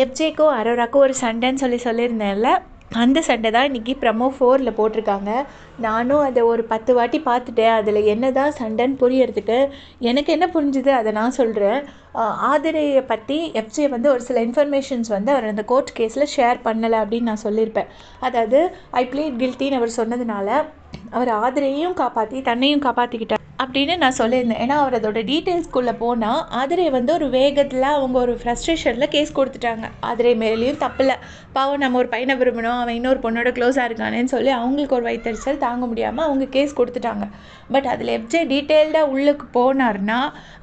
எஃப்ஜேக்கும் அரோராக்கும் ஒரு சண்டைன்னு சொல்லியிருந்தேன்ல, அந்த சண்டை தான் இன்றைக்கி ப்ரமோ 4ல் போட்டிருக்காங்க. நானும் அதை ஒரு 10 வாட்டி பார்த்துட்டேன். அதில் என்ன தான் சண்டைன்னு புரியறதுக்கு எனக்கு என்ன புரிஞ்சுது அதை நான் சொல்கிறேன். ஆதிரையை பற்றி எஃப்ஜே வந்து ஒரு சில இன்ஃபர்மேஷன்ஸ் வந்து அவர் அந்த கோர்ட் கேஸில் ஷேர் பண்ணலை அப்படின்னு நான் சொல்லியிருப்பேன். அதாவது ஐ ப்ளீட் கில்ட்டின்னு அவர் சொன்னதுனால அவர் ஆதிரையையும் காப்பாற்றி தன்னையும் காப்பாற்றிக்கிட்டார் அப்படின்னு நான் சொல்லியிருந்தேன். ஏன்னா அவர் அதோட டீட்டெயில்ஸ்குள்ளே போனால் ஆதிரை வந்து ஒரு வேகத்தில் அவங்க ஒரு ஃப்ரஸ்ட்ரேஷனில் கேஸ் கொடுத்துட்டாங்க. ஆதிரை மேலேயும் தப்பில்லை, பாவம் நம்ம ஒரு பையனை விரும்பணும், அவன் இன்னொரு பொண்ணோட க்ளோஸாக இருக்கானேன்னு சொல்லி அவங்களுக்கு ஒரு வயிற்றுச்சல் தாங்க முடியாமல் அவங்க கேஸ் கொடுத்துட்டாங்க. பட் அதில் எஃப்ஜே டீட்டெயில்டாக உள்ளுக்கு போனார்னா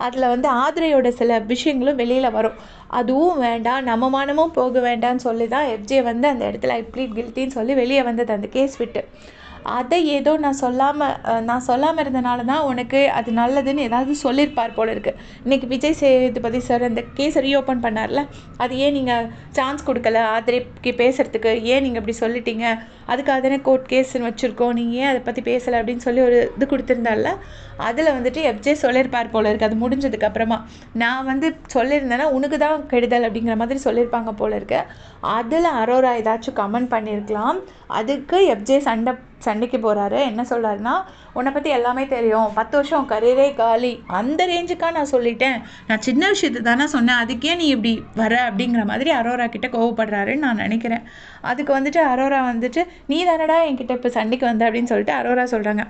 அதில் வந்து ஆதிரையோட சில விஷயங்களும் வெளியில் வரும். அதுவும் வேண்டாம், நம்ம மானமும் போக வேண்டாம்னு சொல்லி தான் எஃப்ஜே வந்து அந்த இடத்துல ஐ ப்ளீட் கில்ட்டின்னு சொல்லி வெளியே வந்தது அந்த கேஸ் விட்டு. அதை ஏதோ நான் சொல்லாமல் இருந்தனால தான் உனக்கு அது நல்லதுன்னு ஏதாவது சொல்லியிருப்பார் போல இருக்குது. இன்றைக்கி விஜய் சேதுபதி சார் அந்த கேஸை ரீஓப்பன் பண்ணார்ல, அது ஏன் நீங்கள் சான்ஸ் கொடுக்கல ஆதிரைக்கு பேசுகிறதுக்கு, ஏன் நீங்கள் இப்படி சொல்லிட்டீங்க, அதுக்காக தானே கோர்ட் கேஸ்ன்னு வச்சுருக்கோம், நீங்கள் ஏன் அதை பற்றி பேசலை அப்படின்னு சொல்லி ஒரு இது கொடுத்துருந்தால அதில் வந்துட்டு எஃப்ஜே சொல்லியிருப்பார் போல இருக்குது. அது முடிஞ்சதுக்கப்புறமா நான் வந்து சொல்லியிருந்தேன்னா உனக்கு தான் கெடுதல் அப்படிங்கிற மாதிரி சொல்லியிருப்பாங்க போல இருக்கு. அதில் அரோரா ஏதாச்சும் கமெண்ட் பண்ணியிருக்கலாம். அதுக்கு எஃப்ஜே சண்டைக்கு போகிறாரு. என்ன சொல்கிறாருன்னா, உன்னை பற்றி எல்லாமே தெரியும், 10 வருஷம் கரியரே காலி, அந்த ரேஞ்சுக்காக நான் சொல்லிட்டேன், நான் சின்ன விஷயத்தை தானே சொன்னேன், அதுக்கே நீ இப்படி வர அப்படிங்கிற மாதிரி அரோரா கிட்ட கோவப்படுறாருன்னு நான் நினைக்கிறேன். அதுக்கு வந்துட்டு அரோரா வந்துட்டு நீ தானடா என்கிட்ட இப்போ சண்டைக்கு வந்த அப்படின்னு சொல்லிட்டு அரோரா சொல்கிறாங்க.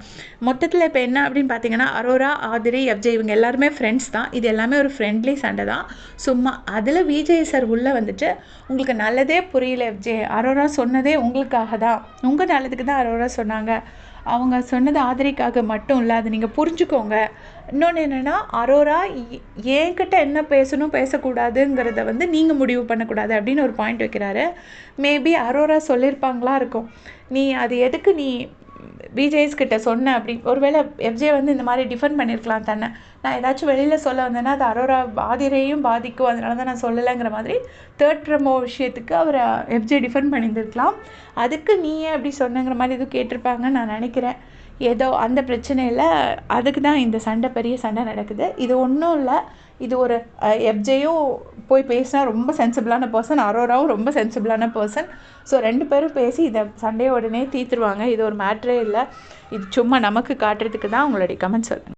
மொத்தத்தில் இப்போ என்ன அப்படின்னு பார்த்தீங்கன்னா, அரோரா, ஆதிரை, எஃப்ஜே இவங்க எல்லாருமே ஃப்ரெண்ட்ஸ் தான். இது எல்லாமே ஒரு ஃப்ரெண்ட்லி சண்டை தான் சும்மா. அதில் விஜய் சார் உள்ளே வந்துட்டு உங்களுக்கு நல்லதே புரியல எஃப்ஜே, அரோரா சொன்னதே உங்களுக்காக தான், உங்கள் நல்லதுக்கு தான் அரோரா சொன்னாங்க, அவங்க சொன்னது ஆதிரைக்காக மட்டும் இல்லை, அதை நீங்கள் புரிஞ்சுக்கோங்க. இன்னொன்று என்னென்னா, அரோரா என்கிட்ட என்ன பேசணும் பேசக்கூடாதுங்கிறத வந்து நீங்கள் முடிவு பண்ணக்கூடாது அப்படின்னு ஒரு பாயிண்ட் வைக்கிறாரு. மேபி அரோரா சொல்லியிருப்பாங்களா இருக்கும், நீ அது எதுக்கு நீ விஜய்ஸ் கிட்ட சொன்ன அப்படி. ஒருவேளை எஃப்ஜே வந்து இந்த மாதிரி டிஃபெண்ட் பண்ணியிருக்கலாம் தன்னை, நான் ஏதாச்சும் வெளியில் சொல்ல வந்தேன்னா அது அரோரா ஆதிரையும் பாதிக்கும், அதனால தான் நான் சொல்லலைங்கிற மாதிரி தேர்ட் ப்ரமோ விஷயத்துக்கு அவர் எஃப்ஜே டிஃபெண்ட் பண்ணியிருந்துருக்கலாம். அதுக்கு நீ ஏன் அப்படி சொன்னங்கிற மாதிரி எதுவும் கேட்டிருப்பாங்கன்னு நான் நினைக்கிறேன். ஏதோ அந்த பிரச்சனையில் அதுக்கு தான் இந்த சண்டை, பெரிய சண்டை நடக்குது. இது ஒன்றும் இல்லை, இது ஒரு எஃப்ஜேயும் போய் பேசினா ரொம்ப சென்சிபிளான பர்சன், அரோராவும் ரொம்ப சென்சிபிளான பர்சன். ஸோ 2 பேரும் பேசி இதை சண்டையை உடனே தீர்த்துருவாங்க. இது ஒரு மேட்ரே இல்லை, இது சும்மா நமக்கு காட்டுறதுக்கு தான். உங்களுடைய கமெண்ட் சொல்லுங்கள்.